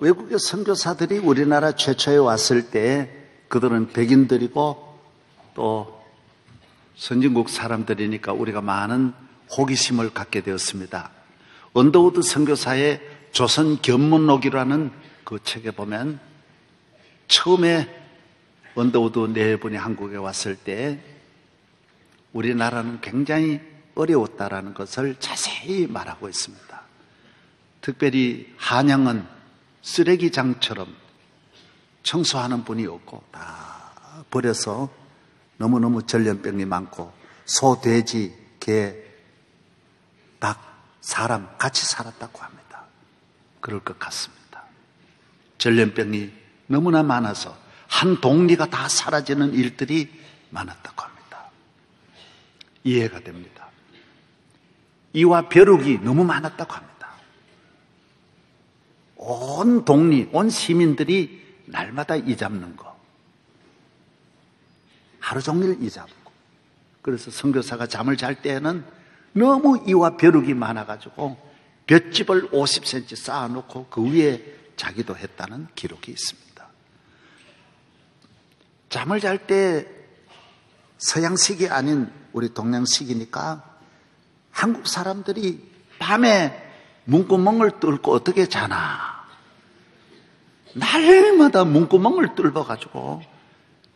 외국의 선교사들이 우리나라 최초에 왔을 때 그들은 백인들이고 또 선진국 사람들이니까 우리가 많은 호기심을 갖게 되었습니다. 언더우드 선교사의 조선 견문록이라는 그 책에 보면 처음에 언더우드 네 분이 한국에 왔을 때 우리나라는 굉장히 어려웠다라는 것을 자세히 말하고 있습니다. 특별히 한양은 쓰레기장처럼 청소하는 분이 없고 다 버려서 너무너무 전염병이 많고 소, 돼지, 개, 닭, 사람 같이 살았다고 합니다. 그럴 것 같습니다. 전염병이 너무나 많아서 한 동리가 다 사라지는 일들이 많았다고 합니다. 이해가 됩니다. 이와 벼룩이 너무 많았다고 합니다. 온 동리, 온 시민들이 날마다 이 잡는 거. 하루 종일 이 잡고. 그래서 선교사가 잠을 잘 때에는 너무 이와 벼룩이 많아가지고 볏짚을 50cm 쌓아놓고 그 위에 자기도 했다는 기록이 있습니다. 잠을 잘 때 서양식이 아닌 우리 동양식이니까 한국 사람들이 밤에 문구멍을 뚫고 어떻게 자나. 날마다 문구멍을 뚫어가지고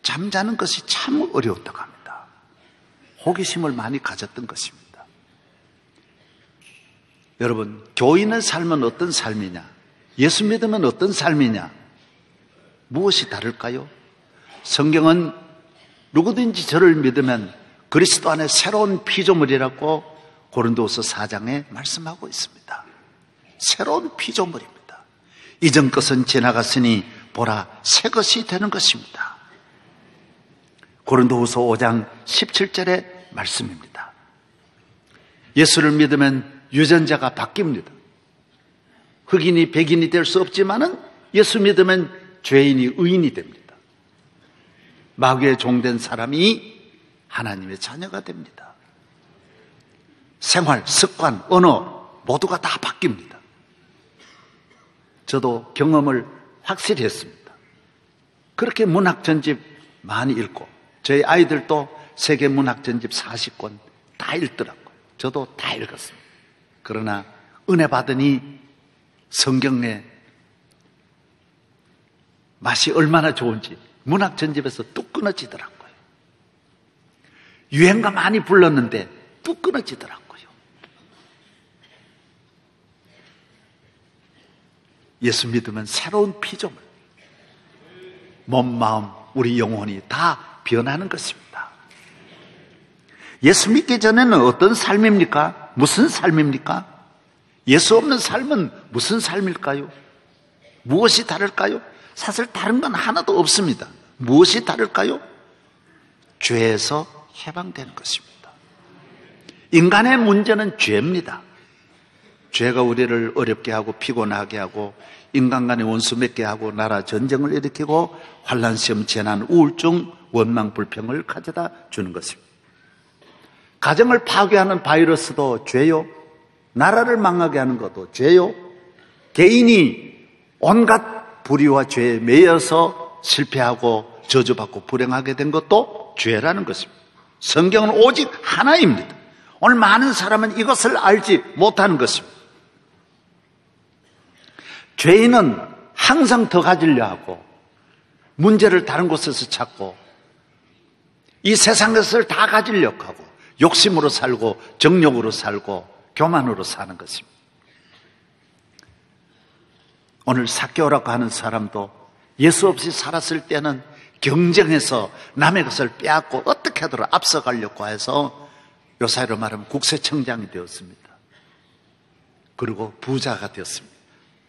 잠자는 것이 참 어려웠다고 합니다. 호기심을 많이 가졌던 것입니다. 여러분, 교인의 삶은 어떤 삶이냐? 예수 믿으면 어떤 삶이냐? 무엇이 다를까요? 성경은 누구든지 저를 믿으면 그리스도 안에 새로운 피조물이라고 고린도후서 4장에 말씀하고 있습니다. 새로운 피조물입니다. 이전 것은 지나갔으니 보라 새 것이 되는 것입니다. 고린도후서 5장 17절의 말씀입니다. 예수를 믿으면 유전자가 바뀝니다. 흑인이 백인이 될 수 없지만은 예수 믿으면 죄인이 의인이 됩니다. 마귀의 종된 사람이 하나님의 자녀가 됩니다. 생활, 습관, 언어 모두가 다 바뀝니다. 저도 경험을 확실히 했습니다. 그렇게 문학 전집 많이 읽고 저희 아이들도 세계 문학 전집 40권 다 읽더라고요. 저도 다 읽었습니다. 그러나 은혜 받으니 성경의 맛이 얼마나 좋은지 문학 전집에서 뚝 끊어지더라고요. 유행가 많이 불렀는데 뚝 끊어지더라고요. 예수 믿으면 새로운 피조물, 몸, 마음, 우리 영혼이 다 변하는 것입니다. 예수 믿기 전에는 어떤 삶입니까? 무슨 삶입니까? 예수 없는 삶은 무슨 삶일까요? 무엇이 다를까요? 사실 다른 건 하나도 없습니다. 무엇이 다를까요? 죄에서 해방되는 것입니다. 인간의 문제는 죄입니다. 죄가 우리를 어렵게 하고 피곤하게 하고 인간 간의 원수 맺게 하고 나라 전쟁을 일으키고 환난, 시험, 재난, 우울증, 원망, 불평을 가져다 주는 것입니다. 가정을 파괴하는 바이러스도 죄요. 나라를 망하게 하는 것도 죄요. 개인이 온갖 불의와 죄에 매여서 실패하고 저주받고 불행하게 된 것도 죄라는 것입니다. 성경은 오직 하나입니다. 오늘 많은 사람은 이것을 알지 못하는 것입니다. 죄인은 항상 더 가지려 하고 문제를 다른 곳에서 찾고 이 세상 것을 다 가지려고 하고 욕심으로 살고 정욕으로 살고 교만으로 사는 것입니다. 오늘 삭개오라고 하는 사람도 예수 없이 살았을 때는 경쟁해서 남의 것을 빼앗고 어떻게 하더라도 앞서가려고 해서 요사이로 말하면 국세청장이 되었습니다. 그리고 부자가 되었습니다.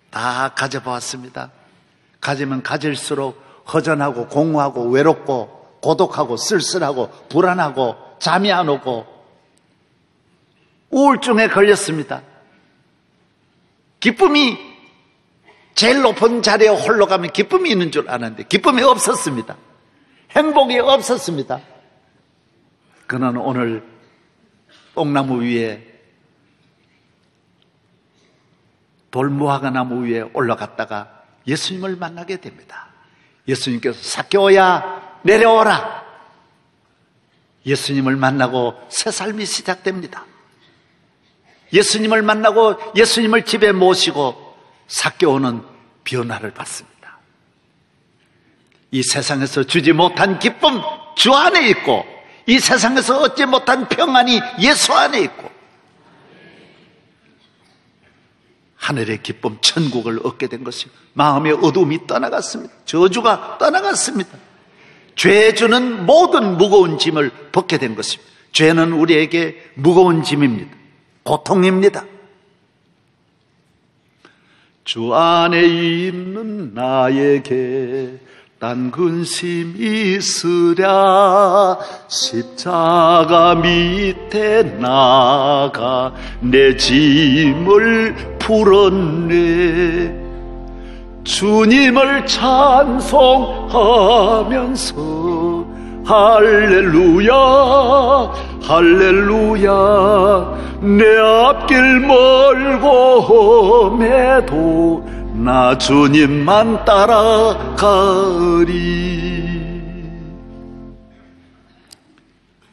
다 가져보았습니다. 가지면 가질수록 허전하고 공허하고 외롭고 고독하고 쓸쓸하고 불안하고 잠이 안 오고 우울증에 걸렸습니다. 기쁨이 제일 높은 자리에 홀로 가면 기쁨이 있는 줄 아는데 기쁨이 없었습니다. 행복이 없었습니다. 그는 오늘 뽕나무 위에 돌무화과 나무 위에 올라갔다가 예수님을 만나게 됩니다. 예수님께서 삭개오야 내려오라. 예수님을 만나고 새 삶이 시작됩니다. 예수님을 만나고 예수님을 집에 모시고 삭개오는 변화를 받습니다. 이 세상에서 주지 못한 기쁨 주 안에 있고, 이 세상에서 얻지 못한 평안이 예수 안에 있고, 하늘의 기쁨 천국을 얻게 된 것이요, 마음의 어둠이 떠나갔습니다. 저주가 떠나갔습니다. 죄 주는 모든 무거운 짐을 벗게 된 것입니다. 죄는 우리에게 무거운 짐입니다. 고통입니다. 주 안에 있는 나에게 딴 근심 있으랴. 십자가 밑에 나가 내 짐을 풀었네. 주님을 찬송하면서 할렐루야 할렐루야. 내 앞길 멀고 험해도 나 주님만 따라가리.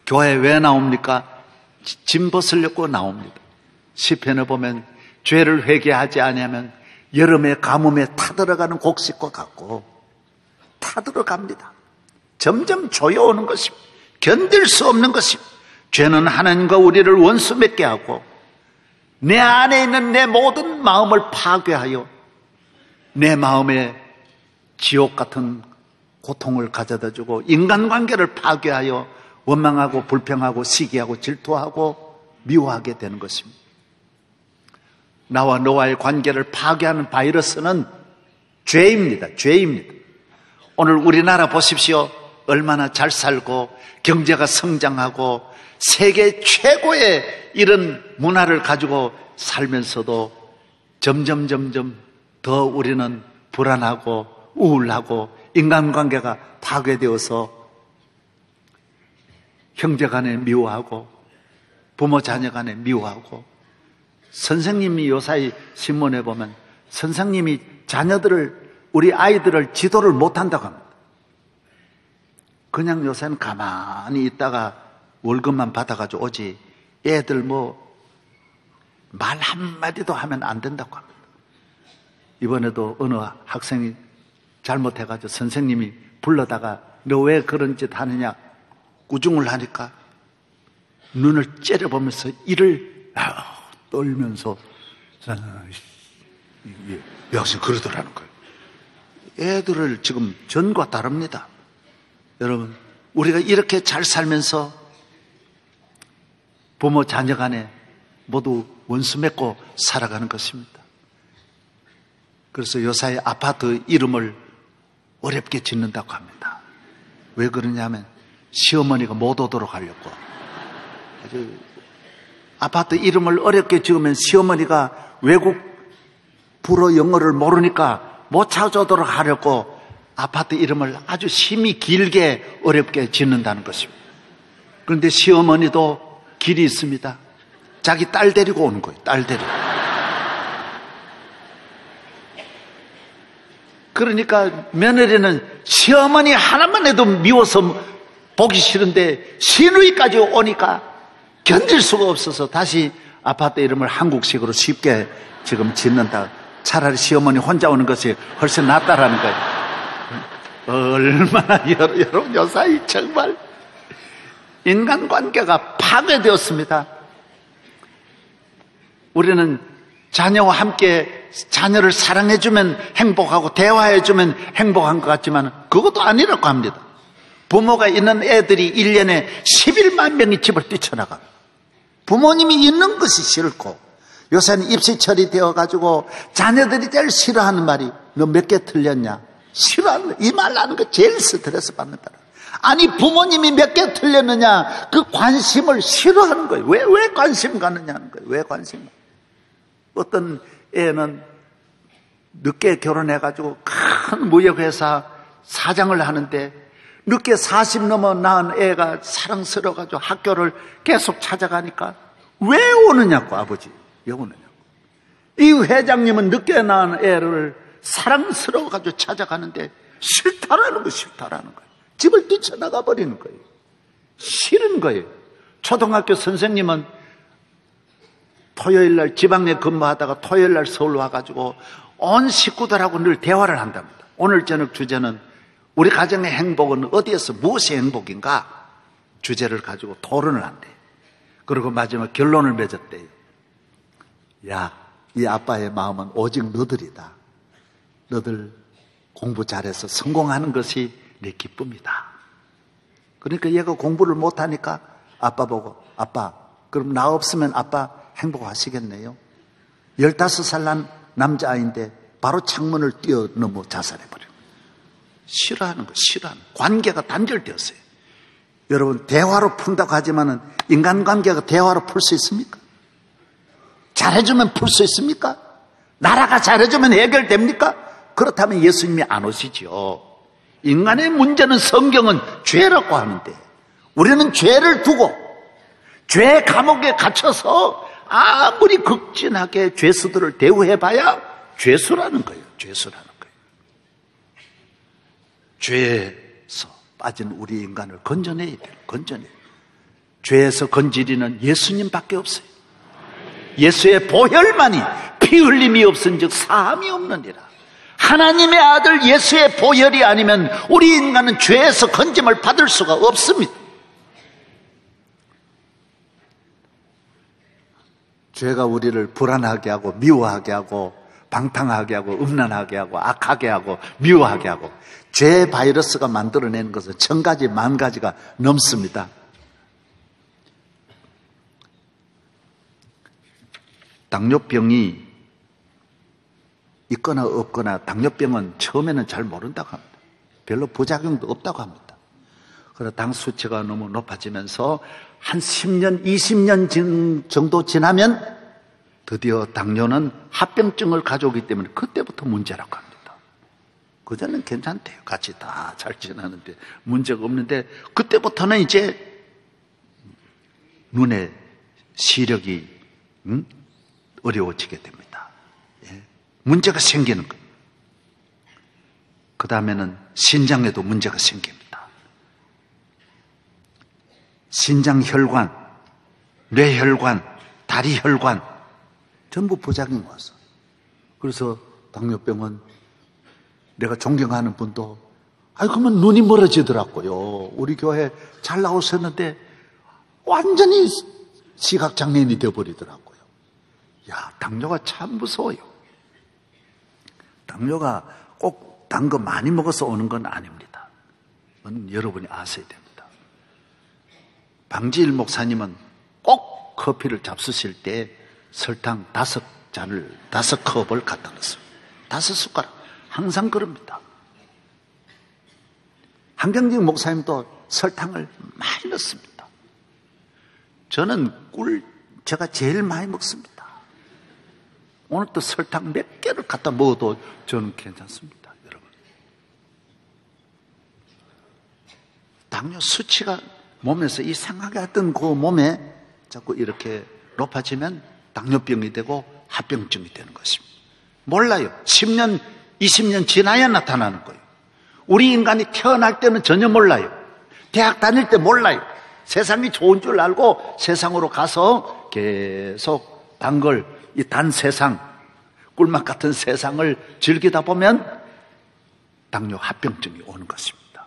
교회 왜 나옵니까? 짐 벗으려고 나옵니다. 시편에 보면 죄를 회개하지 아니하면 여름에 가뭄에 타들어가는 곡식과 같고 타들어갑니다. 점점 조여오는 것입니다. 견딜 수 없는 것입니다. 죄는 하나님과 우리를 원수 맺게 하고 내 안에 있는 내 모든 마음을 파괴하여 내 마음에 지옥 같은 고통을 가져다 주고 인간관계를 파괴하여 원망하고 불평하고 시기하고 질투하고 미워하게 되는 것입니다. 나와 너와의 관계를 파괴하는 바이러스는 죄입니다. 죄입니다. 오늘 우리나라 보십시오. 얼마나 잘 살고 경제가 성장하고 세계 최고의 이런 문화를 가지고 살면서도 점점 더 우리는 불안하고 우울하고 인간관계가 파괴되어서 형제간에 미워하고 부모 자녀간에 미워하고, 선생님이 요사이 신문에 보면 선생님이 자녀들을, 우리 아이들을 지도를 못한다고 합니다. 그냥 요새는 가만히 있다가 월급만 받아가지고 오지 애들 말 한마디도 하면 안 된다고 합니다. 이번에도 어느 학생이 잘못해가지고 선생님이 불러다가 너 왜 그런 짓 하느냐 꾸중을 하니까 눈을 째려보면서 이를 떨면서 역시 그러더라는 거예요. 애들을 지금 전과 다릅니다. 여러분, 우리가 이렇게 잘 살면서 부모 자녀 간에 모두 원수 맺고 살아가는 것입니다. 그래서 요사이 아파트 이름을 어렵게 짓는다고 합니다. 왜 그러냐면 시어머니가 못 오도록 하려고. 아주 아파트 이름을 어렵게 지으면 시어머니가 외국 불어 영어를 모르니까 못 찾아오도록 하려고 아파트 이름을 아주 심히 길게 어렵게 짓는다는 것입니다. 그런데 시어머니도 길이 있습니다. 자기 딸 데리고 오는 거예요. 딸 데리고. 그러니까 며느리는 시어머니 하나만 해도 미워서 보기 싫은데 시누이까지 오니까 견딜 수가 없어서 다시 아파트 이름을 한국식으로 쉽게 지금 짓는다. 차라리 시어머니 혼자 오는 것이 훨씬 낫다라는 거예요. 얼마나 여러분 요사이 정말 인간관계가 파괴되었습니다. 우리는 자녀와 함께 자녀를 사랑해주면 행복하고 대화해주면 행복한 것 같지만 그것도 아니라고 합니다. 부모가 있는 애들이 1년에 11만 명이 집을 뛰쳐나가. 부모님이 있는 것이 싫고, 요새는 입시철이 되어가지고 자녀들이 제일 싫어하는 말이 너 몇 개 틀렸냐? 싫어하는, 이 말 하는 거 제일 스트레스 받는다. 아니, 부모님이 몇 개 틀렸느냐? 그 관심을 싫어하는 거예요. 왜 관심 가느냐는 거예요. 왜 관심? 어떤 애는 늦게 결혼해가지고 큰 무역회사 사장을 하는데 늦게 40 넘어 낳은 애가 사랑스러워가지고 학교를 계속 찾아가니까 왜 오느냐고, 아버지. 왜 오느냐고. 이 회장님은 늦게 낳은 애를 사랑스러워가지고 찾아가는데 싫다라는 거예요. 집을 뛰쳐나가 버리는 거예요. 싫은 거예요. 초등학교 선생님은 토요일날 지방에 근무하다가 토요일날 서울 와가지고 온 식구들하고 늘 대화를 한답니다. 오늘 저녁 주제는 우리 가정의 행복은 어디에서 무엇이 행복인가? 주제를 가지고 토론을 한대요. 그리고 마지막 결론을 맺었대요. 야, 이 아빠의 마음은 오직 너들이다. 너들 공부 잘해서 성공하는 것이 내 기쁨이다. 그러니까 얘가 공부를 못하니까 아빠 보고, 아빠, 그럼 나 없으면 아빠 행복하시겠네요. 15살 난 남자아이인데 바로 창문을 뛰어넘어 자살해버려요. 싫어하는 거, 싫어하는 거. 관계가 단절되었어요. 여러분, 대화로 푼다고 하지만은 인간관계가 대화로 풀 수 있습니까? 잘해주면 풀 수 있습니까? 나라가 잘해주면 해결됩니까? 그렇다면 예수님이 안 오시죠. 인간의 문제는 성경은 죄라고 하는데 우리는 죄를 두고 죄 감옥에 갇혀서 아무리 극진하게 죄수들을 대우해봐야 죄수라는 거예요. 죄수라는 거예요. 죄에서 빠진 우리 인간을 건져내야 돼요. 건져내야 돼요. 죄에서 건지리는 예수님밖에 없어요. 예수의 보혈만이 피 흘림이 없은즉 사함이 없느니라. 하나님의 아들 예수의 보혈이 아니면 우리 인간은 죄에서 건짐을 받을 수가 없습니다. 죄가 우리를 불안하게 하고 미워하게 하고 방탕하게 하고 음란하게 하고 악하게 하고 미워하게 하고 죄 바이러스가 만들어내는 것은 1000가지, 10,000가지가 넘습니다. 당뇨병이 있거나 없거나 당뇨병은 처음에는 잘 모른다고 합니다. 별로 부작용도 없다고 합니다. 그래서 당 수치가 너무 높아지면서 한 10년, 20년 정도 지나면 드디어 당뇨는 합병증을 가져오기 때문에 그때부터 문제라고 합니다. 그전엔 괜찮대요. 같이 다 잘 지나는데 문제가 없는데 그때부터는 이제 눈에 시력이 어려워지게 됩니다. 예. 문제가 생기는 거예요. 그 다음에는 신장에도 문제가 생깁니다. 신장혈관, 뇌혈관, 다리혈관 전부 부작용이 와서. 그래서 당뇨병은 내가 존경하는 분도 그러면 눈이 멀어지더라고요. 우리 교회 잘 나오셨는데 완전히 시각장애인이 되어버리더라고요. 야, 당뇨가 참 무서워요. 당뇨가 꼭 단 거 많이 먹어서 오는 건 아닙니다. 그건 여러분이 아셔야 됩니다. 방지일 목사님은 꼭 커피를 잡수실 때 설탕 5컵을 갖다 넣습니다. 5숟가락. 항상 그럽니다. 한경직 목사님도 설탕을 많이 넣습니다. 저는 제가 제일 많이 먹습니다. 오늘 또 설탕 몇 개를 갖다 먹어도 저는 괜찮습니다. 여러분. 당뇨 수치가 몸에서 이상하게 하던 그 몸에 자꾸 이렇게 높아지면 당뇨병이 되고 합병증이 되는 것입니다. 몰라요. 10년, 20년 지나야 나타나는 거예요. 우리 인간이 태어날 때는 전혀 몰라요. 대학 다닐 때 몰라요. 세상이 좋은 줄 알고 세상으로 가서 계속 이 단 세상, 꿀맛 같은 세상을 즐기다 보면 당뇨 합병증이 오는 것입니다.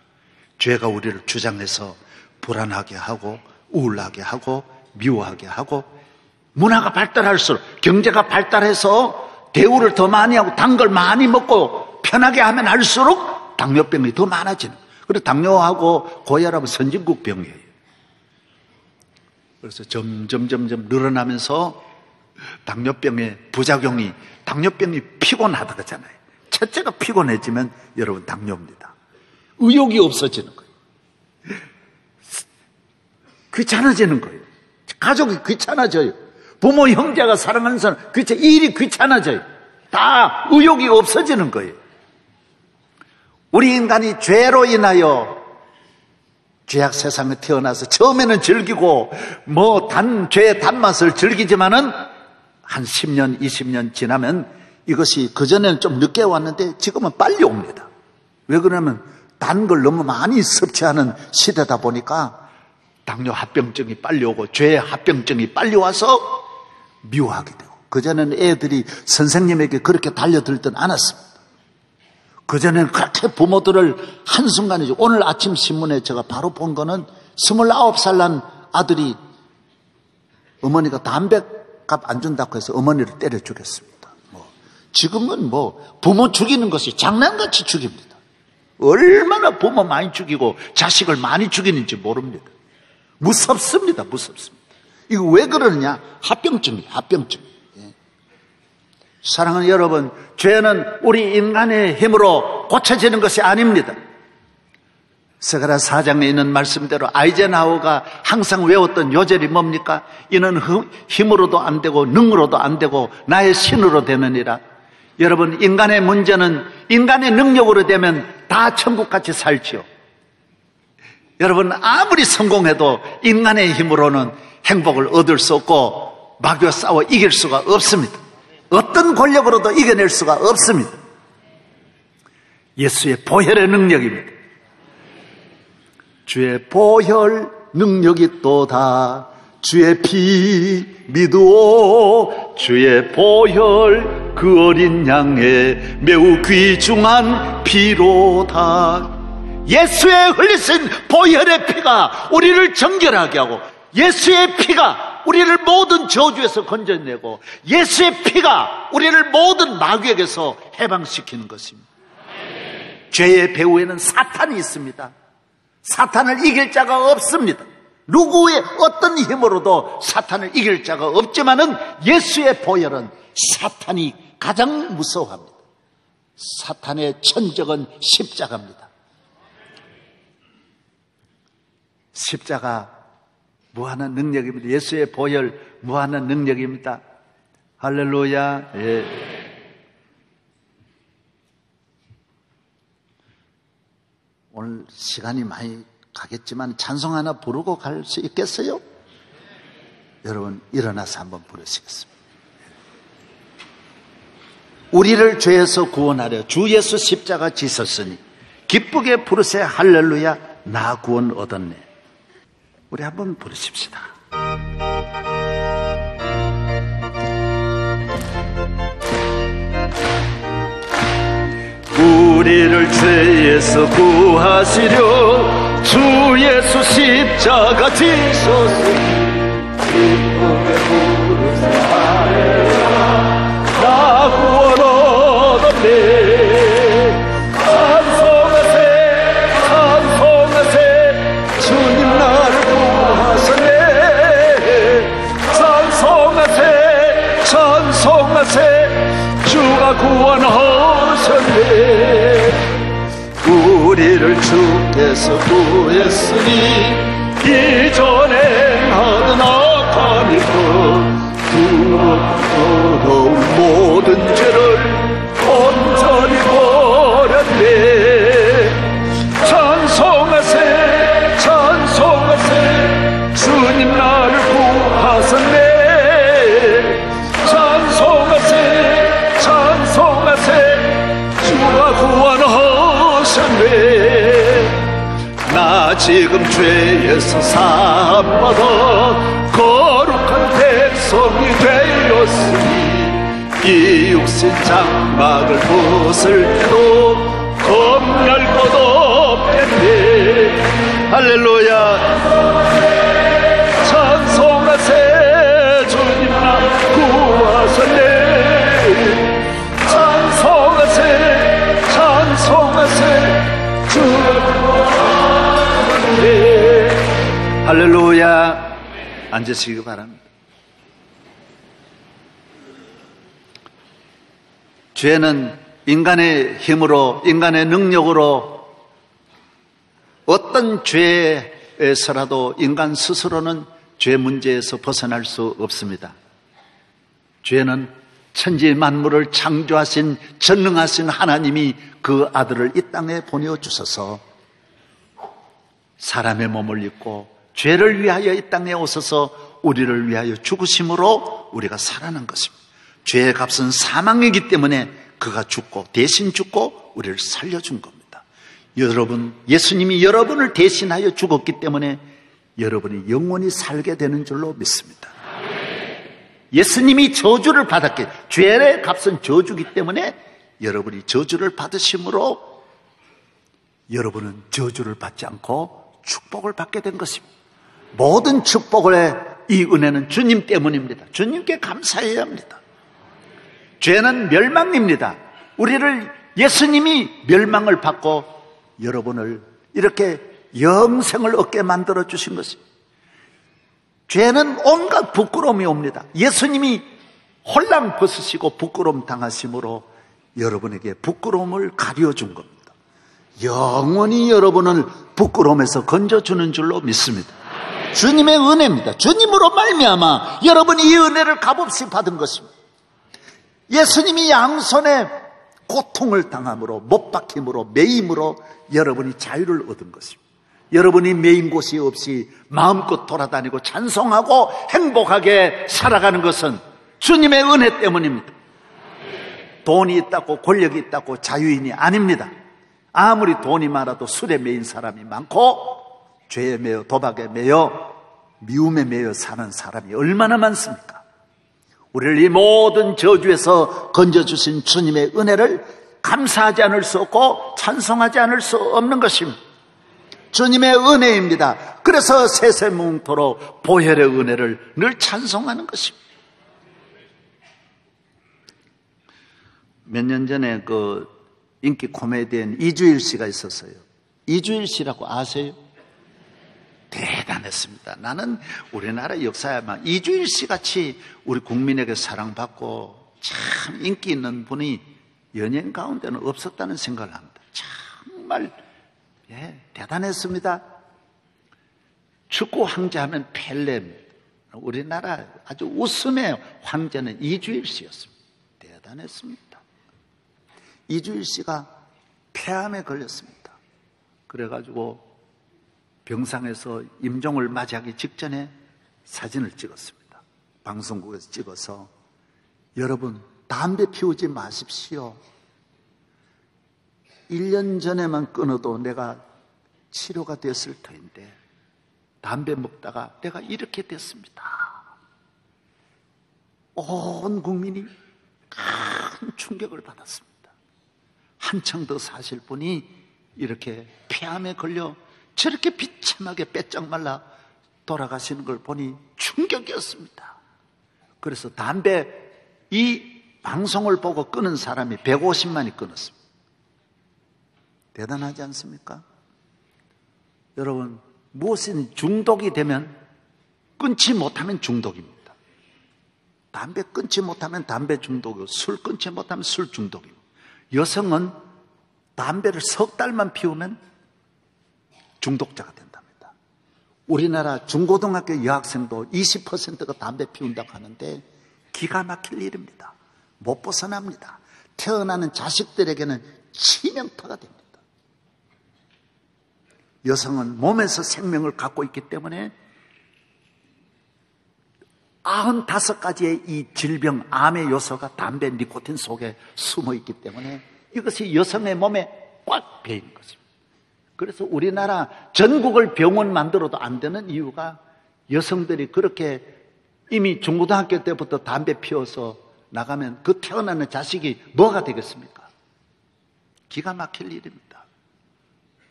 죄가 우리를 주장해서 불안하게 하고 우울하게 하고 미워하게 하고 문화가 발달할수록 경제가 발달해서 대우를 더 많이 하고 단 걸 많이 먹고 편하게 하면 할수록 당뇨병이 더 많아지는. 그리고 당뇨하고 고혈압은 선진국 병이에요. 그래서 점점 늘어나면서 당뇨병의 부작용이 당뇨병이 피곤하다 그러잖아요. 첫째가 피곤해지면 여러분 당뇨입니다. 의욕이 없어지는 거예요. 귀찮아지는 거예요. 가족이 귀찮아져요. 부모 형제가 사랑하는 사람 일이 귀찮아져요. 다 의욕이 없어지는 거예요. 우리 인간이 죄로 인하여 죄악 세상에 태어나서 처음에는 즐기고 죄의 단맛을 즐기지만은 한 10년, 20년 지나면 이것이 그전에는 좀 늦게 왔는데 지금은 빨리 옵니다. 왜 그러냐면 단 걸 너무 많이 섭취하는 시대다 보니까 당뇨 합병증이 빨리 오고 죄 합병증이 빨리 와서 미워하게 되고, 그전에는 애들이 선생님에게 그렇게 달려들든 않았습니다. 그전에는 그렇게 부모들을 한순간이죠. 오늘 아침 신문에 제가 바로 본 거는 29살 난 아들이 어머니가 담배값 안 준다고 해서 어머니를 때려 죽였습니다. 지금은 부모 죽이는 것이 장난같이 죽입니다. 얼마나 부모 많이 죽이고 자식을 많이 죽이는지 모릅니다. 무섭습니다. 무섭습니다. 이거 왜 그러느냐? 합병증이에요. 합병증. 사랑하는 여러분, 죄는 우리 인간의 힘으로 고쳐지는 것이 아닙니다. 스가랴 4장에 있는 말씀대로 아이젠하워가 항상 외웠던 요절이 뭡니까? 이는 힘으로도 안 되고 능으로도 안 되고 나의 신으로 되느니라. 여러분, 인간의 문제는 인간의 능력으로 되면 다 천국같이 살지요. 여러분, 아무리 성공해도 인간의 힘으로는 행복을 얻을 수 없고 마귀와 싸워 이길 수가 없습니다. 어떤 권력으로도 이겨낼 수가 없습니다. 예수의 보혈의 능력입니다. 주의 보혈 능력이 또다. 주의 피 믿으오. 주의 보혈 그 어린 양의 매우 귀중한 피로다. 예수의 흘리신 보혈의 피가 우리를 정결하게 하고, 예수의 피가 우리를 모든 저주에서 건져내고, 예수의 피가 우리를 모든 마귀에게서 해방시키는 것입니다. 죄의 배후에는 사탄이 있습니다. 사탄을 이길 자가 없습니다. 누구의 어떤 힘으로도 사탄을 이길 자가 없지만은 예수의 보혈은 사탄이 가장 무서워합니다. 사탄의 천적은 십자가입니다. 십자가 무한한 능력입니다. 예수의 보혈 무한한 능력입니다. 할렐루야. 예. 오늘 시간이 많이 가겠지만 찬송 하나 부르고 갈 수 있겠어요? 여러분, 일어나서 한번 부르시겠습니다. 우리를 죄에서 구원하려 주 예수 십자가 지셨으니 기쁘게 부르세 할렐루야. 나 구원 얻었네. 우리 한번 부르십시다. 우리를 죄에서 구하시려 주 예수 십자가 지셨으니 기쁘게 부르세 할렐루야. 나 구원 얻었네. 주가 구원하셨네. 우리를 주께서 구했으니 이전에 행하던 악한 일도 더러운 모든 죄를 온전히 버렸네. 찬송하세 찬송하세 주님 나를 구하셨네. 주가 구원하셨네. 나 지금 죄에서 사함받아 거룩한 백성이 되었으니 이 육신 장막을 벗을 때도 겁날 것 없겠네. 할렐루야. 찬송하세 주님 나 구하셨네. 찬송하세 주가 구원하셨네. 할렐루야. 앉으시기 바랍니다. 죄는 인간의 힘으로, 인간의 능력으로, 어떤 죄에서라도 인간 스스로는 죄 문제에서 벗어날 수 없습니다. 죄는 천지 만물을 창조하신 전능하신 하나님이 그 아들을 이 땅에 보내주셔서 사람의 몸을 입고 죄를 위하여 이 땅에 오셔서 우리를 위하여 죽으심으로 우리가 살아난 것입니다. 죄의 값은 사망이기 때문에 그가 죽고 대신 죽고 우리를 살려준 겁니다. 여러분, 예수님이 여러분을 대신하여 죽었기 때문에 여러분이 영원히 살게 되는 줄로 믿습니다. 예수님이 저주를 받았기, 죄의 값은 저주기 때문에 여러분이 저주를 받으심으로 여러분은 저주를 받지 않고 축복을 받게 된 것입니다. 모든 축복의 이 은혜는 주님 때문입니다. 주님께 감사해야 합니다. 죄는 멸망입니다. 우리를 예수님이 멸망을 받고 여러분을 이렇게 영생을 얻게 만들어 주신 것입니다. 죄는 온갖 부끄러움이 옵니다. 예수님이 홀랑 벗으시고 부끄러움 당하심으로 여러분에게 부끄러움을 가려준 겁니다. 영원히 여러분을 부끄러움에서 건져주는 줄로 믿습니다. 주님의 은혜입니다. 주님으로 말미암아 여러분이 이 은혜를 값없이 받은 것입니다. 예수님이 양손에 고통을 당함으로, 못 박힘으로, 매임으로 여러분이 자유를 얻은 것입니다. 여러분이 매인 곳이 없이 마음껏 돌아다니고 찬송하고 행복하게 살아가는 것은 주님의 은혜 때문입니다. 돈이 있다고 권력이 있다고 자유인이 아닙니다. 아무리 돈이 많아도 술에 매인 사람이 많고 죄에 매여 도박에 매여 미움에 매여 사는 사람이 얼마나 많습니까? 우리를 이 모든 저주에서 건져주신 주님의 은혜를 감사하지 않을 수 없고 찬송하지 않을 수 없는 것입니다. 주님의 은혜입니다. 그래서 세세뭉토록 보혈의 은혜를 늘 찬송하는 것입니다. 몇 년 전에 그 인기 코미디언 이주일 씨가 있었어요. 이주일 씨라고 아세요? 대단했습니다. 나는 우리나라 역사에만 이주일 씨 같이 우리 국민에게 사랑받고 참 인기 있는 분이 연예인 가운데는 없었다는 생각을 합니다. 정말 대단했습니다. 축구 황제하면 펠레입니다. 우리나라 아주 웃음의 황제는 이주일 씨였습니다. 대단했습니다. 이주일 씨가 폐암에 걸렸습니다. 그래가지고 병상에서 임종을 맞이하기 직전에 사진을 찍었습니다. 방송국에서 찍어서 여러분 담배 피우지 마십시오. 1년 전에만 끊어도 내가 치료가 됐을 터인데 담배 먹다가 내가 이렇게 됐습니다. 온 국민이 큰 충격을 받았습니다. 한창 더 사실 분이 이렇게 폐암에 걸려 저렇게 비참하게 빼짝 말라 돌아가시는 걸 보니 충격이었습니다. 그래서 담배 이 방송을 보고 끊은 사람이 150만이 끊었습니다. 대단하지 않습니까? 여러분, 무엇인 중독이 되면 끊지 못하면 중독입니다. 담배 끊지 못하면 담배 중독이고 술 끊지 못하면 술 중독입니다. 여성은 담배를 석 달만 피우면 중독자가 된답니다. 우리나라 중고등학교 여학생도 20%가 담배 피운다고 하는데 기가 막힐 일입니다. 못 벗어납니다. 태어나는 자식들에게는 치명타가 됩니다. 여성은 몸에서 생명을 갖고 있기 때문에 95가지의 이 질병, 암의 요소가 담배, 니코틴 속에 숨어 있기 때문에 이것이 여성의 몸에 꽉 배인 것입니다. 그래서 우리나라 전국을 병원 만들어도 안 되는 이유가 여성들이 그렇게 이미 중고등학교 때부터 담배 피워서 나가면 그 태어나는 자식이 뭐가 되겠습니까? 기가 막힐 일입니다.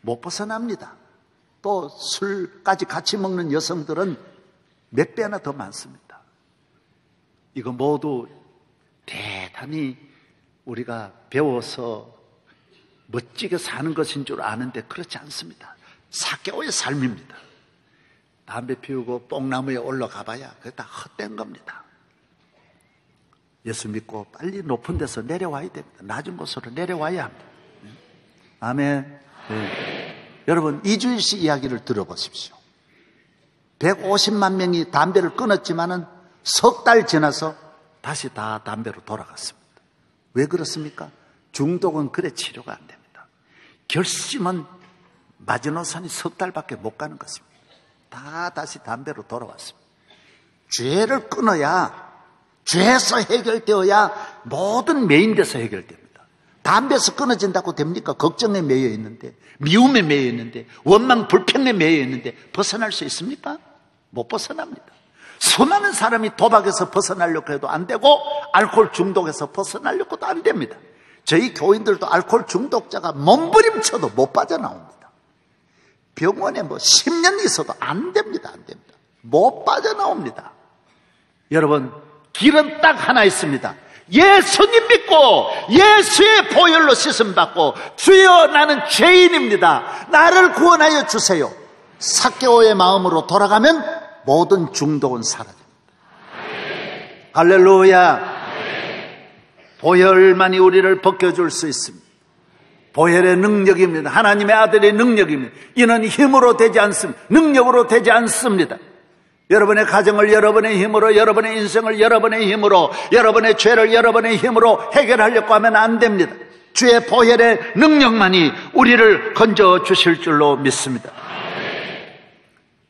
못 벗어납니다. 또 술까지 같이 먹는 여성들은 몇 배나 더 많습니다. 이거 모두 대단히 우리가 배워서 멋지게 사는 것인 줄 아는데 그렇지 않습니다. 사개오의 삶입니다. 담배 피우고 뽕나무에 올라가 봐야 그게 다 헛된 겁니다. 예수 믿고 빨리 높은 데서 내려와야 됩니다. 낮은 곳으로 내려와야 합니다. 아멘. 네. 여러분, 이주일 씨 이야기를 들어보십시오. 150만 명이 담배를 끊었지만은 석 달 지나서 다시 다 담배로 돌아갔습니다. 왜 그렇습니까? 중독은 그래 치료가 안 됩니다. 결심은 마지노선이 석 달밖에 못 가는 것입니다. 다 다시 담배로 돌아왔습니다. 죄를 끊어야 죄에서 해결되어야 모든 매인돼서 해결됩니다. 담배에서 끊어진다고 됩니까? 걱정에 매여 있는데, 미움에 매여 있는데, 원망 불평에 매여 있는데 벗어날 수 있습니까? 못 벗어납니다. 수많은 사람이 도박에서 벗어나려고 해도 안 되고 알코올 중독에서 벗어나려고도 안 됩니다. 저희 교인들도 알코올 중독자가 몸부림쳐도 못 빠져나옵니다. 병원에 10년 있어도 안 됩니다. 안 됩니다. 못 빠져나옵니다. 여러분, 길은 딱 하나 있습니다. 예수님 믿고 예수의 보혈로 씻음 받고 주여 나는 죄인입니다. 나를 구원하여 주세요. 삭개오의 마음으로 돌아가면 모든 중독은 사라집니다. 할렐루야. 보혈만이 우리를 벗겨줄 수 있습니다. 보혈의 능력입니다. 하나님의 아들의 능력입니다. 이는 힘으로 되지 않습니다. 능력으로 되지 않습니다. 여러분의 가정을 여러분의 힘으로, 여러분의 인생을 여러분의 힘으로, 여러분의 죄를 여러분의 힘으로 해결하려고 하면 안 됩니다. 주의 보혈의 능력만이 우리를 건져 주실 줄로 믿습니다.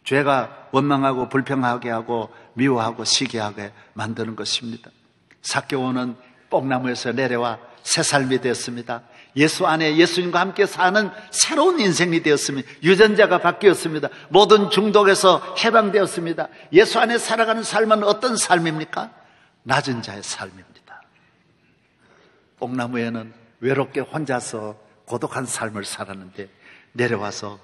죄가 원망하고 불평하게 하고 미워하고 시기하게 만드는 것입니다. 삭개오는 뽕나무에서 내려와 새 삶이 되었습니다. 예수 안에 예수님과 함께 사는 새로운 인생이 되었습니다. 유전자가 바뀌었습니다. 모든 중독에서 해방되었습니다. 예수 안에 살아가는 삶은 어떤 삶입니까? 낮은 자의 삶입니다. 뽕나무에는 외롭게 혼자서 고독한 삶을 살았는데 내려와서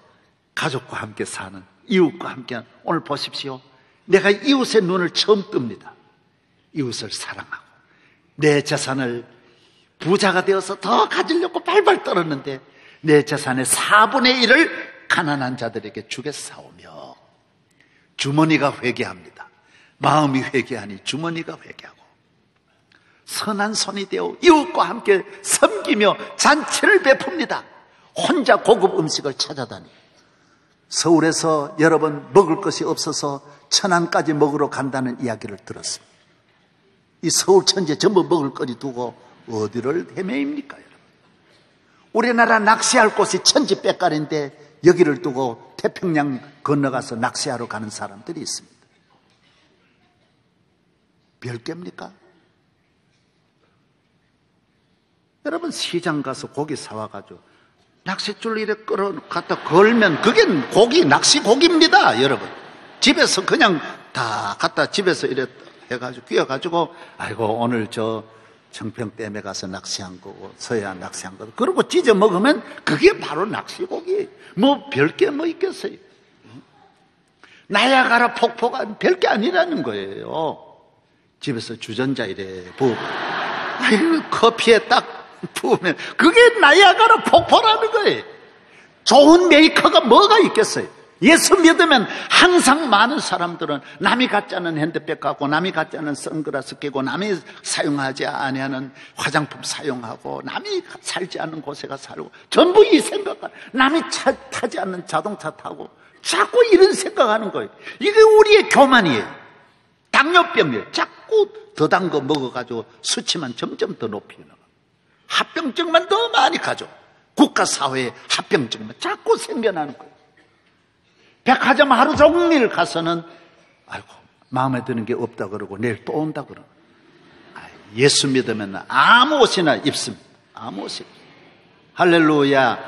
가족과 함께 사는, 이웃과 함께, 오늘 보십시오. 내가 이웃의 눈을 처음 뜹니다. 이웃을 사랑하고 내 재산을 부자가 되어서 더 가지려고 발발 떨었는데 내 재산의 4분의 1을 가난한 자들에게 주겠사오며 주머니가 회개합니다. 마음이 회개하니 주머니가 회개하고 선한 손이 되어 이웃과 함께 섬기며 잔치를 베풉니다. 혼자 고급 음식을 찾아다니 서울에서 여러분 먹을 것이 없어서 천안까지 먹으러 간다는 이야기를 들었습니다. 이 서울 천지에 전부 먹을 거리 두고 어디를 헤매입니까, 여러분? 우리나라 낚시할 곳이 천지백갈인데 여기를 두고 태평양 건너가서 낚시하러 가는 사람들이 있습니다. 별개입니까? 여러분, 시장 가서 고기 사와가지고 낚싯줄 이렇게 갖다 걸면 그게 고기, 낚시 고기입니다, 여러분. 집에서 그냥 다 갖다 집에서 이렇게 해가지고 끼워가지고 아이고 오늘 저 청평댐에 가서 낚시한 거고 서해안 낚시한 거고 그러고 찢어 먹으면 그게 바로 낚시고기. 뭐 별게 뭐 있겠어요. 나야가라 폭포가 별게 아니라는 거예요. 집에서 주전자 이래 부으고 아이고 커피에 딱 부으면 그게 나야가라 폭포라는 거예요. 좋은 메이커가 뭐가 있겠어요. 예수 믿으면 항상 많은 사람들은 남이 갖지 않은 핸드백 갖고 남이 갖지 않은 선글라스 끼고 남이 사용하지 아니하는 화장품 사용하고 남이 살지 않는 곳에 가 살고 전부 이 생각을 남이 타지 않는 자동차 타고 자꾸 이런 생각하는 거예요. 이게 우리의 교만이에요. 당뇨병이에요. 자꾸 더 단 거 먹어가지고 수치만 점점 더 높이 나가. 합병증만 더 많이 가져. 국가사회에 합병증만 자꾸 생겨나는 거예요. 백화점 하루 종일 가서는 아이고 마음에 드는 게 없다 그러고 내일 또 온다 그러고 예수 믿으면 아무 옷이나 입습니다. 아무 옷이. 할렐루야.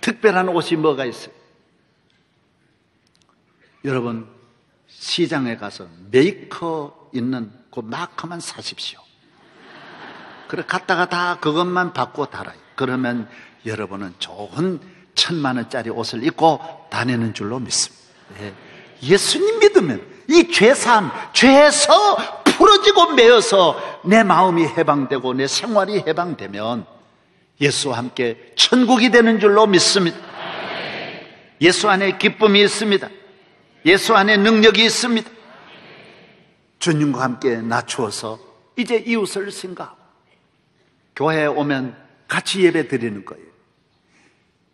특별한 옷이 뭐가 있어요? 여러분 시장에 가서 메이커 있는 그 마커만 사십시오. 그래 갔다가 다 그것만 받고 달아요. 그러면 여러분은 좋은 1,000만 원짜리 옷을 입고 다니는 줄로 믿습니다. 예수님 믿으면 이 죄사함, 죄에서 풀어지고 매여서 내 마음이 해방되고 내 생활이 해방되면 예수와 함께 천국이 되는 줄로 믿습니다. 예수 안에 기쁨이 있습니다. 예수 안에 능력이 있습니다. 주님과 함께 낮추어서 이제 이웃을 생각하고 교회에 오면 같이 예배 드리는 거예요.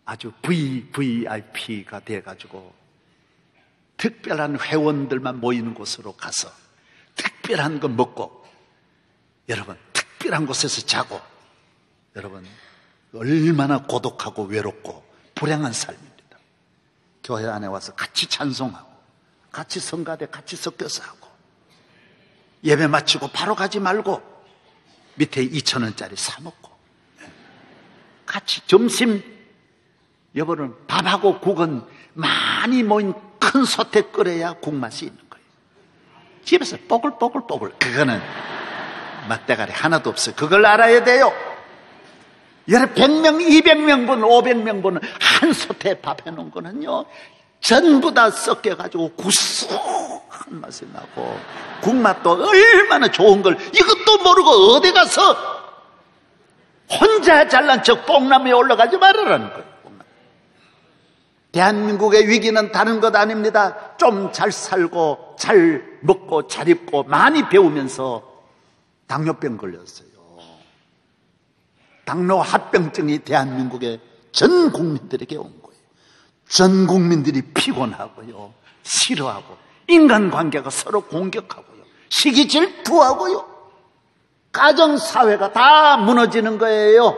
아주 VVIP가 돼가지고 특별한 회원들만 모이는 곳으로 가서 특별한 거 먹고 여러분 특별한 곳에서 자고 여러분 얼마나 고독하고 외롭고 불행한 삶입니다. 교회 안에 와서 같이 찬송하고 같이 성가대 같이 섞여서 하고 예배 마치고 바로 가지 말고 밑에 2,000원짜리 사 먹고 같이 점심 여보는 밥하고 국은 많이 모인 큰 솥에 끓여야 국맛이 있는 거예요. 집에서 뽀글뽀글뽀글 그거는 맛대가리 하나도 없어요. 그걸 알아야 돼요. 여러 100명, 200명분, 500명분은 한 솥에 밥 해놓은 거는요 전부 다 섞여가지고 구수한 맛이 나고 국맛도 얼마나 좋은 걸 이것도 모르고 어디 가서 혼자 잘난 척 뽕나무에 올라가지 말으라는 거예요. 대한민국의 위기는 다른 것 아닙니다. 좀 잘 살고 잘 먹고 잘 입고 많이 배우면서 당뇨병 걸렸어요. 당뇨 합병증이 대한민국의 전 국민들에게 온 거예요. 전 국민들이 피곤하고요, 싫어하고, 인간관계가 서로 공격하고요, 시기 질투하고요, 가정사회가 다 무너지는 거예요.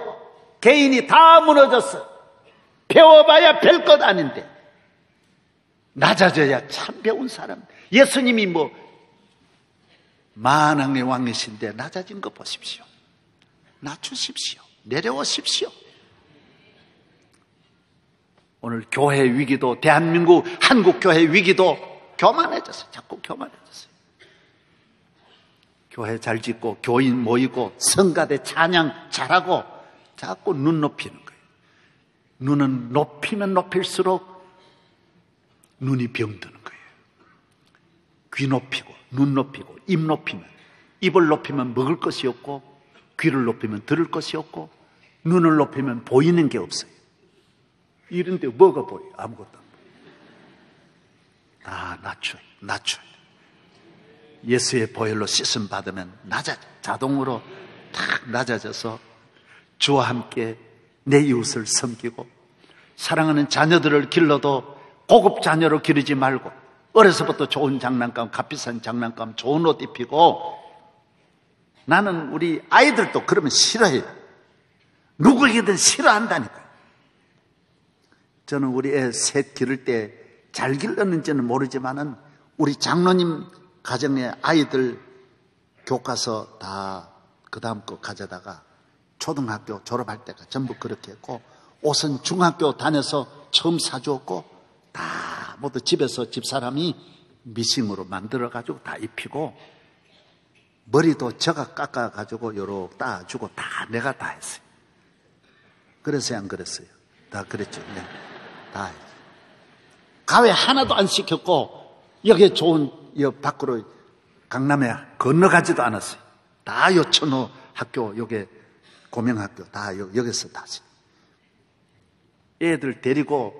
개인이 다 무너졌어요. 배워봐야 별 것 아닌데 낮아져야 참 배운 사람. 예수님이 만왕의 왕이신데 낮아진 거 보십시오. 낮추십시오. 내려오십시오. 오늘 교회 위기도, 대한민국 한국교회 위기도 교만해졌어요. 자꾸 교만해졌어요. 교회 잘 짓고 교인 모이고 성가대 찬양 잘하고 자꾸 눈 높이는 거예요. 눈은 높이면 높일수록 눈이 병드는 거예요. 귀 높이고 눈 높이고 입 높이면, 입을 높이면 먹을 것이 없고, 귀를 높이면 들을 것이 없고, 눈을 높이면 보이는 게 없어요. 이런데 뭐가 보여요? 아무것도 안 보여요. 다 낮춰요. 예수의 보혈로 씻음 받으면 자동으로 탁 낮아져서 주와 함께 내 이웃을 섬기고, 사랑하는 자녀들을 길러도 고급 자녀로 기르지 말고 어려서부터 좋은 장난감, 값비싼 장난감, 좋은 옷 입히고. 나는 우리 아이들도 그러면 싫어해요. 누구에게든 싫어한다니까요. 저는 우리 애 셋 기를 때 잘 길렀는지는 모르지만은 우리 장로님 가정의 아이들 교과서 다 그 다음 거 가져다가 초등학교 졸업할 때가 전부 그렇게 했고, 옷은 중학교 다녀서 처음 사주었고, 다 모두 집에서 집사람이 미싱으로 만들어가지고 다 입히고, 머리도 저가 깎아가지고 요렇게 따주고 다 내가 다 했어요. 그랬어요, 안 그랬어요? 다 그랬죠. 네. 다 했어요. 가회 하나도 안 시켰고, 여기 좋은, 밖으로 강남에 건너가지도 않았어요. 다 요 천호 학교, 요게 고명학교, 다 여기서 다 했어요. 애들 데리고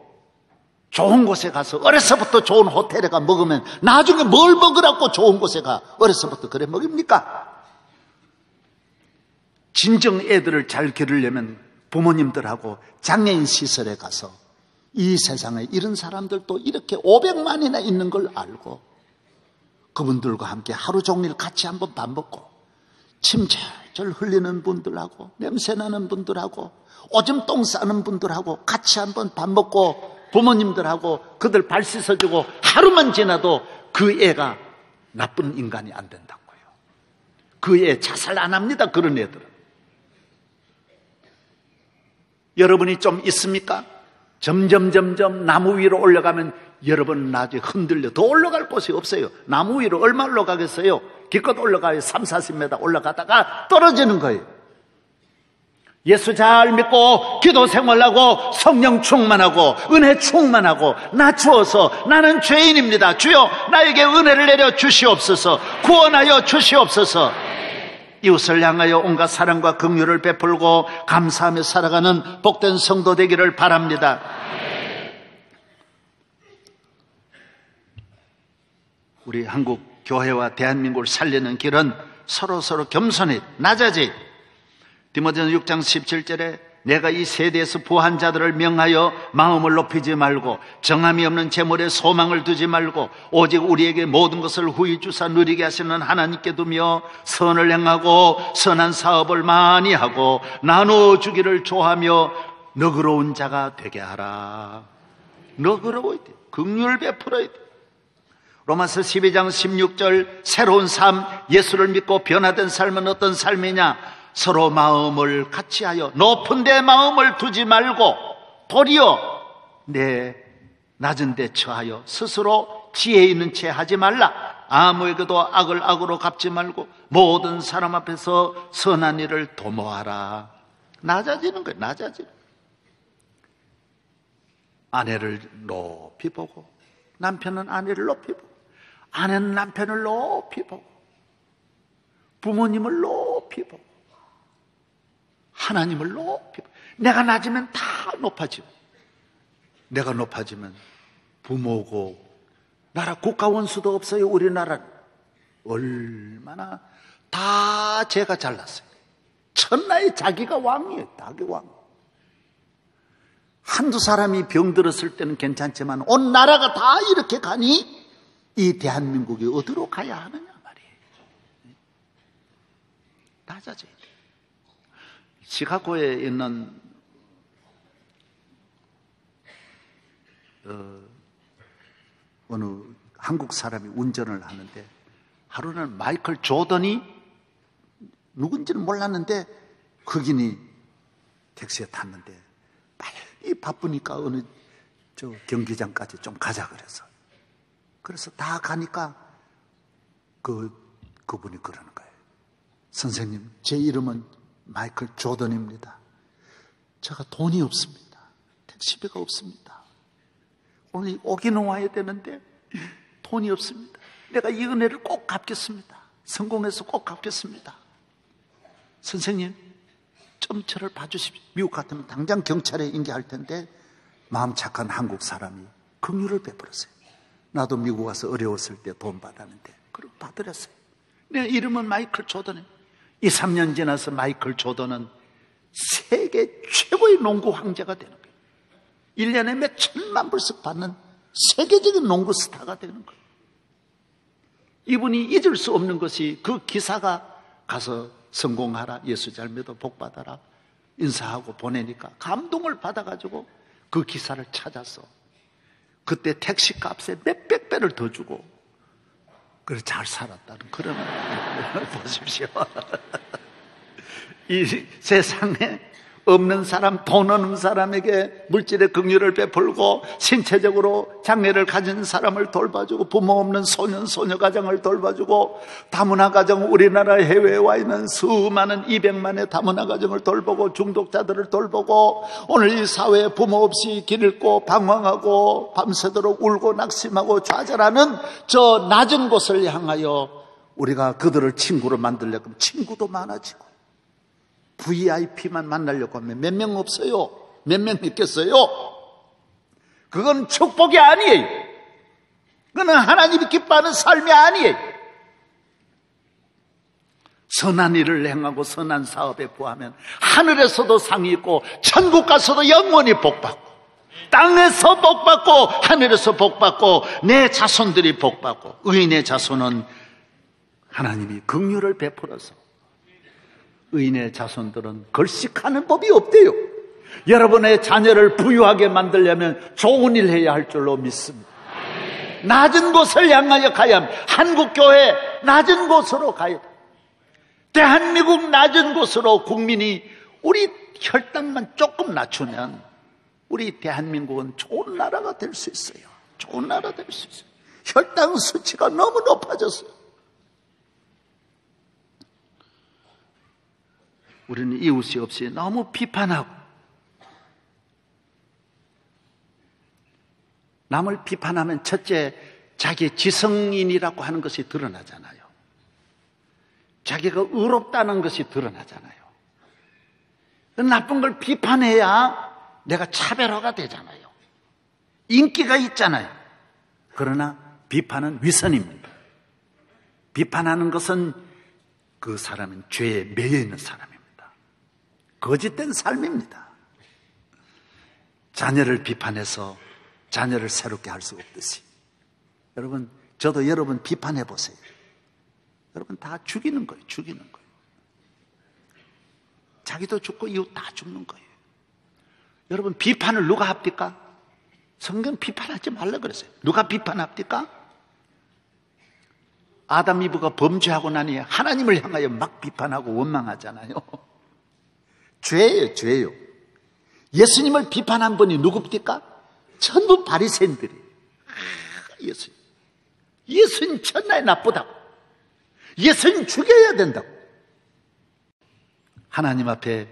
좋은 곳에 가서 어려서부터 좋은 호텔에 가 먹으면 나중에 뭘 먹으라고 좋은 곳에 가 어려서부터 그래 먹입니까? 진정 애들을 잘 기르려면 부모님들하고 장애인 시설에 가서 이 세상에 이런 사람들도 이렇게 500만이나 있는 걸 알고 그분들과 함께 하루 종일 같이 한번 밥 먹고 침 절절 흘리는 분들하고 냄새나는 분들하고 오줌 똥 싸는 분들하고 같이 한번 밥 먹고 부모님들하고 그들 발 씻어주고 하루만 지나도 그 애가 나쁜 인간이 안 된다고요. 그 애 자살 안 합니다. 그런 애들은. 여러분이 좀 있습니까? 점점 나무 위로 올라가면 여러분 나중에 흔들려 더 올라갈 곳이 없어요. 나무 위로 얼마 올라가겠어요? 기껏 올라가요. 3, 40m 올라가다가 떨어지는 거예요. 예수 잘 믿고 기도 생활하고 성령 충만하고 은혜 충만하고 낮추어서 나는 죄인입니다. 주여 나에게 은혜를 내려 주시옵소서. 구원하여 주시옵소서. 이웃을 향하여 온갖 사랑과 긍휼을 베풀고 감사하며 살아가는 복된 성도 되기를 바랍니다. 우리 한국 교회와 대한민국을 살리는 길은 서로 겸손히 낮아지. 디모데전서 6장 17절에 내가 이 세대에서 부한 자들을 명하여 마음을 높이지 말고 정함이 없는 재물에 소망을 두지 말고 오직 우리에게 모든 것을 후히 주사 누리게 하시는 하나님께 두며 선을 행하고 선한 사업을 많이 하고 나눠주기를 좋아하며 너그러운 자가 되게 하라. 너그러워야 돼. 긍휼 베풀어야 돼. 로마서 12장 16절 새로운 삶, 예수를 믿고 변화된 삶은 어떤 삶이냐? 서로 마음을 같이하여 높은 데 마음을 두지 말고 도리어 내 낮은 데 처하여 스스로 지혜 있는 채 하지 말라. 아무에게도 악을 악으로 갚지 말고 모든 사람 앞에서 선한 일을 도모하라. 낮아지는 거예요. 낮아지는 거예요. 아내를 높이 보고 남편은 아내를 높이 보고 아내는 남편을 높이 보고 부모님을 높이 보고 하나님을 높이 보고 내가 낮으면 다 높아지고 내가 높아지면 부모고 나라 국가 원수도 없어요. 우리나라는 얼마나 다 제가 잘났어요. 천하에 자기가 왕이에요. 자기 왕. 한두 사람이 병들었을 때는 괜찮지만 온 나라가 다 이렇게 가니 이 대한민국이 어디로 가야 하느냐 말이에요. 낮아져야 돼요. 시카고에 있는 어느 한국 사람이 운전을 하는데 하루는 마이클 조던이 누군지는 몰랐는데 흑인이 택시에 탔는데 빨리 바쁘니까 어느 경기장까지 좀 가자 그래서 다 가니까 그분이 그러는 거예요. 선생님, 제 이름은 마이클 조던입니다. 제가 돈이 없습니다. 택시비가 없습니다. 오늘 오기는 와야 되는데 돈이 없습니다. 내가 이 은혜를 꼭 갚겠습니다. 성공해서 꼭 갚겠습니다. 선생님, 좀 저를 봐주십시오. 미국 같으면 당장 경찰에 인계할 텐데 마음 착한 한국 사람이 긍휼을 베풀었어요. 나도 미국 와서 어려웠을 때 돈 받았는데 그럼 받으랬어요. 내 이름은 마이클 조던이에요. 2, 3년 지나서 마이클 조던은 세계 최고의 농구 황제가 되는 거예요. 1년에 몇 천만 불씩 받는 세계적인 농구 스타가 되는 거예요. 이분이 잊을 수 없는 것이 그 기사가 가서 성공하라, 예수 잘 믿어 복 받아라 인사하고 보내니까 감동을 받아가지고 그 기사를 찾아서 그때 택시 값에 몇백 배를 더 주고 그래 잘 살았다는 그런 보십시오. 이 세상에 없는 사람, 돈 없는 사람에게 물질의 긍휼을 베풀고 신체적으로 장애를 가진 사람을 돌봐주고 부모 없는 소년, 소녀 가정을 돌봐주고 다문화 가정, 우리나라 해외에 와 있는 수많은 200만의 다문화 가정을 돌보고 중독자들을 돌보고 오늘 이 사회에 부모 없이 길 잃고 방황하고 밤새도록 울고 낙심하고 좌절하는 저 낮은 곳을 향하여 우리가 그들을 친구로 만들려고 하면 친구도 많아지고 VIP만 만나려고 하면 몇 명 없어요. 몇 명 있겠어요? 그건 축복이 아니에요. 그건 하나님이 기뻐하는 삶이 아니에요. 선한 일을 행하고 선한 사업에 구하면 하늘에서도 상이 있고 천국 가서도 영원히 복받고 땅에서 복받고 하늘에서 복받고 내 자손들이 복받고 의인의 자손은 하나님이 긍휼을 베풀어서 의인의 자손들은 걸식하는 법이 없대요. 여러분의 자녀를 부유하게 만들려면 좋은 일 해야 할 줄로 믿습니다. 낮은 곳을 향하여 가야 합니다. 한국교회 낮은 곳으로 가야 합니다. 대한민국 낮은 곳으로 국민이 우리 혈당만 조금 낮추면 우리 대한민국은 좋은 나라가 될 수 있어요. 좋은 나라 될 수 있어요. 혈당 수치가 너무 높아졌어요. 우리는 이웃이 없이 너무 비판하고 남을 비판하면 첫째 자기 지성인이라고 하는 것이 드러나잖아요. 자기가 의롭다는 것이 드러나잖아요. 나쁜 걸 비판해야 내가 차별화가 되잖아요. 인기가 있잖아요. 그러나 비판은 위선입니다. 비판하는 것은 그 사람은 죄에 매여 있는 사람입니다. 거짓된 삶입니다. 자녀를 비판해서 자녀를 새롭게 할 수 없듯이 여러분, 저도 여러분 비판해 보세요. 여러분 다 죽이는 거예요. 죽이는 거예요. 자기도 죽고 이웃 다 죽는 거예요. 여러분 비판을 누가 합니까? 성경 비판하지 말라 그랬어요. 누가 비판합니까? 아담 이브가 범죄하고 나니 하나님을 향하여 막 비판하고 원망하잖아요. 죄예요. 예수님을 비판한 분이 누굽니까? 전부 바리새인들이. 예수님 천하에 나쁘다고. 예수님 죽여야 된다고. 하나님 앞에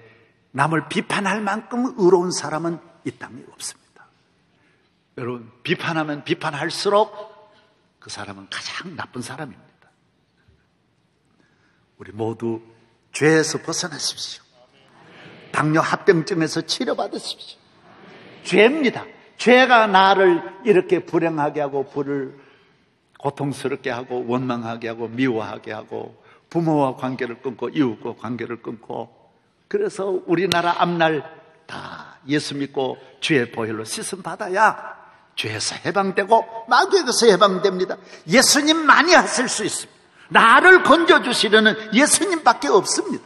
남을 비판할 만큼 의로운 사람은 이 땅에 없습니다. 여러분, 비판하면 비판할수록 그 사람은 가장 나쁜 사람입니다. 우리 모두 죄에서 벗어나십시오. 당뇨 합병증에서 치료받으십시오. 죄입니다. 죄가 나를 이렇게 불행하게 하고 불을 고통스럽게 하고 원망하게 하고 미워하게 하고 부모와 관계를 끊고 이웃과 관계를 끊고, 그래서 우리나라 앞날 다 예수 믿고 죄의 보혈로 씻음 받아야 죄에서 해방되고 마귀에게서 해방됩니다. 예수님만이 하실 수 있습니다. 나를 건져주시려는 예수님밖에 없습니다.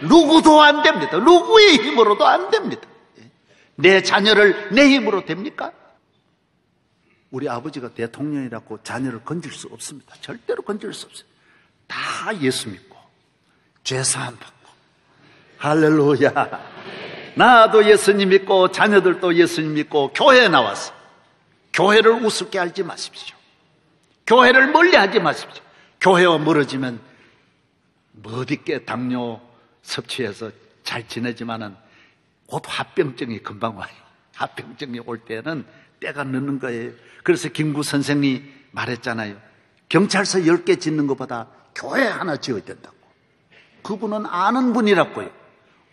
누구도 안 됩니다. 누구의 힘으로도 안 됩니다. 내 자녀를 내 힘으로 됩니까? 우리 아버지가 대통령이라고 자녀를 건질 수 없습니다. 절대로 건질 수 없어요. 다 예수 믿고 죄사함 받고. 할렐루야. 나도 예수님 믿고 자녀들도 예수님 믿고 교회에 나와서 교회를 우습게 알지 마십시오. 교회를 멀리하지 마십시오. 교회와 멀어지면 멋있게 당뇨 섭취해서 잘 지내지만은 곧 합병증이 금방 와요. 합병증이 올 때는 때가 늦는 거예요. 그래서 김구 선생이 말했잖아요. 경찰서 10개 짓는 것보다 교회 하나 지어야 된다고. 그분은 아는 분이라고요.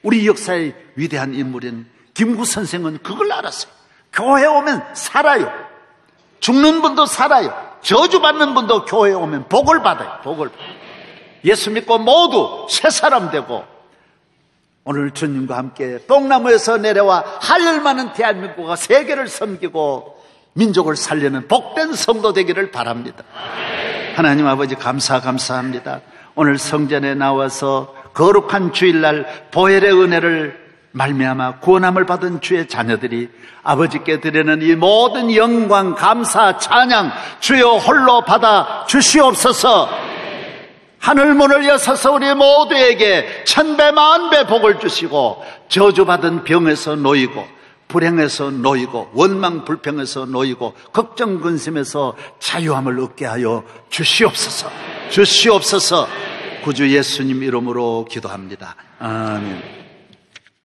우리 역사의 위대한 인물인 김구 선생은 그걸 알았어요. 교회 오면 살아요. 죽는 분도 살아요. 저주받는 분도 교회에 오면 복을 받아요. 복을 받아요. 예수 믿고 모두 새 사람 되고, 오늘 주님과 함께 뽕나무에서 내려와 할일 많은 대한민국과 세계를 섬기고 민족을 살리는 복된 성도 되기를 바랍니다. 하나님 아버지 감사합니다. 오늘 성전에 나와서 거룩한 주일날 보혈의 은혜를 말미암아 구원함을 받은 주의 자녀들이 아버지께 드리는 이 모든 영광, 감사, 찬양 주여 홀로 받아 주시옵소서. 하늘문을 여서서 우리 모두에게 천배 만배 복을 주시고, 저주받은 병에서 놓이고 불행에서 놓이고 원망 불평에서 놓이고 걱정 근심에서 자유함을 얻게 하여 주시옵소서. 구주 예수님 이름으로 기도합니다. 아멘.